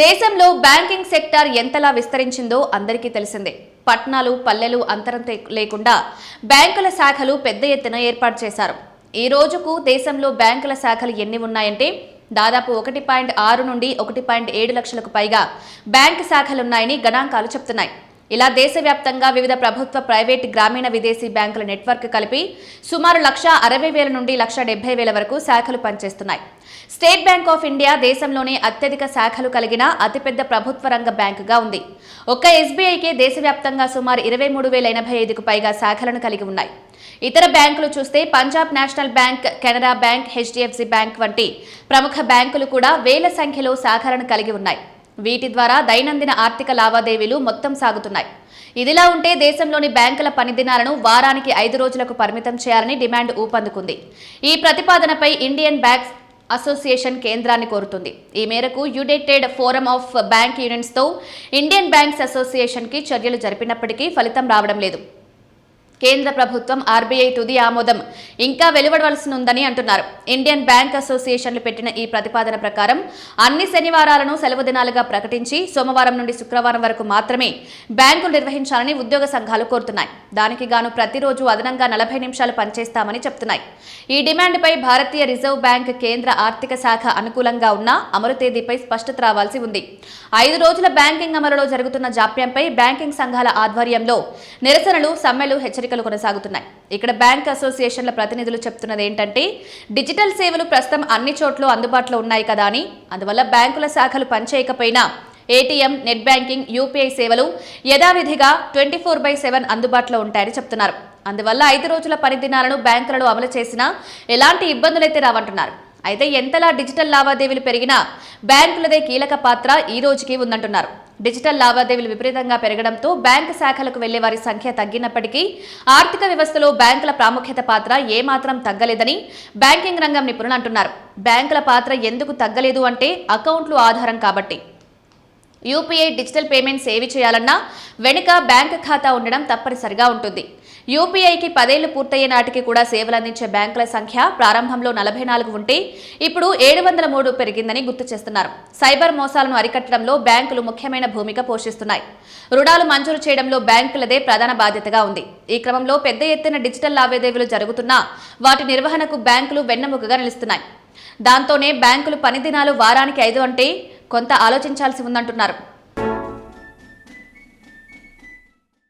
దేశంలో banking sector ఎంతలా విస్తరించిందో అందరికీ తెలిసిందే. పట్టణాలు, పల్లెలు అంతరం లేకుండా బ్యాంకుల శాఖలు పెద్ద ఎత్తున ఏర్పాటు చేశారు. ఈ రోజుకు దేశంలో బ్యాంకుల శాఖలు ఎన్ని ఉన్నాయంటే దాదాపు 1.6 నుండి 1.7 లక్షలకు పైగా బ్యాంకు శాఖలున్నాయని గణాంకాలు చెప్తున్నాయి. ఇలా దేశవ్యాప్తంగా వివిధ ప్రభుత్వ, ప్రైవేట్, గ్రామీణ, విదేశీ బ్యాంకుల నెట్వర్క్ కలిపి సుమారు 1,60,000 నుండి 1,70,000 వరకు శాఖలు పనిచేస్తున్నాయి. స్టేట్ బ్యాంక్ ఆఫ్ ఇండియా దేశంలోనే అత్యధిక శాఖలు కలిగిన అతిపెద్ద ప్రభుత్వ రంగ బ్యాంకుగా ఉంది. ఒక్క ఎస్బీఐకే దేశవ్యాప్తంగా సుమారు 23,085కు పైగా శాఖలను కలిగి ఉన్నాయి. ఇతర బ్యాంకులు చూస్తే Punjab national bank, Canara bank, HDFC bank వంటి ప్రముఖ బ్యాంకులు కూడా వేల సంఖ్యలో శాఖలను కలిగి ఉన్నాయి. వీటి ద్వారా దైనందిన ఆర్థిక లావాదేవీలు మొత్తం సాగుతున్నాయి. ఇదిలా ఉంటే దేశంలోని బ్యాంకుల పని దినాలను వారానికి 5 రోజులకు పరిమితం చేయాలని డిమాండ్ ఊపందుకుంది. ఈ ప్రతిపాదనపై ఇండియన్ బ్యాంక్స్ అసోసియేషన్ కేంద్రాన్ని కోరుతుంది. ఈ మేరకు యునైటెడ్ ఫోరం ఆఫ్ బ్యాంక్ యూనియన్స్తో ఇండియన్ బ్యాంక్స్ అసోసియేషన్కి చర్యలు జరిపినప్పటికీ ఫలితం రావడం లేదు. కేంద్ర ప్రభుత్వం, ఆర్బీఐ తుది ఆమోదం ఇంకా వెలువడవలసి ఉందని అంటున్నారు. ఇండియన్ బ్యాంక్ అసోసియేషన్లు పెట్టిన ఈ ప్రతిపాదన ప్రకారం అన్ని శనివారాలను సెలవు దినాలుగా ప్రకటించి సోమవారం నుండి శుక్రవారం వరకు మాత్రమే బ్యాంకులు నిర్వహించాలని ఉద్యోగ సంఘాలు కోరుతున్నాయి. దానికి గాను ప్రతిరోజు అదనంగా 40 నిమిషాలు పనిచేస్తామని చెప్తున్నాయి. ఈ డిమాండ్పై భారతీయ రిజర్వ్ బ్యాంక్ కేంద్ర ఆర్థిక శాఖ అనుకూలంగా ఉన్న అమలు తేదీపై స్పష్టత రావాల్సి ఉంది. 5 రోజుల బ్యాంకింగ్ అమలులో జరుగుతున్న జాప్యంపై బ్యాంకింగ్ సంఘాల ఆధ్వర్యంలో నిరసనలు, సమ్మెలు, హెచ్చరికలు కొనసాగుతున్నాయి. ఇక్కడ బ్యాంక్ అసోసియేషన్ల ప్రతినిధులు చెప్తున్నది ఏంటంటే డిజిటల్ సేవలు ప్రస్తుతం అన్ని చోట్ల అందుబాటులో ఉన్నాయి కదా అని, అందువల్ల బ్యాంకుల శాఖలు పనిచేయకపోయినా ఏటీఎం, నెట్ బ్యాంకింగ్, యూపీఐ సేవలు యథావిధిగా 24/7 అందుబాటులో ఉంటాయని చెప్తున్నారు. అందువల్ల 5 రోజుల పని దినాలను బ్యాంకులలో అమలు చేసినా ఎలాంటి ఇబ్బందులైతే రావంటున్నారు. అయితే ఎంతలా డిజిటల్ లావాదేవీలు పెరిగినా బ్యాంకులదే కీలక పాత్ర ఈ రోజుకి ఉందంటున్నారు. డిజిటల్ లావాదేవీలు విపరీతంగా పెరగడంతో బ్యాంకు శాఖలకు వెళ్లే వారి సంఖ్య తగ్గినప్పటికీ ఆర్థిక వ్యవస్థలో బ్యాంకుల ప్రాముఖ్యత పాత్ర ఏమాత్రం తగ్గలేదని బ్యాంకింగ్ రంగం నిపుణులు అంటున్నారు. బ్యాంకుల పాత్ర ఎందుకు తగ్గలేదు అంటే అకౌంట్లు ఆధారం కాబట్టి. యూపీఐ, డిజిటల్ పేమెంట్స్ ఏవి చేయాలన్నా వెనుక బ్యాంకు ఖాతా ఉండడం తప్పనిసరిగా ఉంటుంది. యూపీఐకి 10 ఏళ్లు పూర్తయ్యే నాటికి కూడా సేవలు అందించే బ్యాంకుల సంఖ్య ప్రారంభంలో 44 ఉంటే ఇప్పుడు 703 పెరిగిందని గుర్తు చేస్తున్నారు. సైబర్ మోసాలను అరికట్టడంలో బ్యాంకులు ముఖ్యమైన భూమిక పోషిస్తున్నాయి. రుణాలు మంజూరు చేయడంలో బ్యాంకులదే ప్రధాన బాధ్యతగా ఉంది. ఈ క్రమంలో పెద్ద ఎత్తున డిజిటల్ లావాదేవీలు జరుగుతున్నా వాటి నిర్వహణకు బ్యాంకులు వెన్నెముకగా నిలుస్తున్నాయి. దాంతోనే బ్యాంకులు పని దినాలు వారానికి 5 అంటే కొంత ఆలోచించాల్సి ఉందంటున్నారు.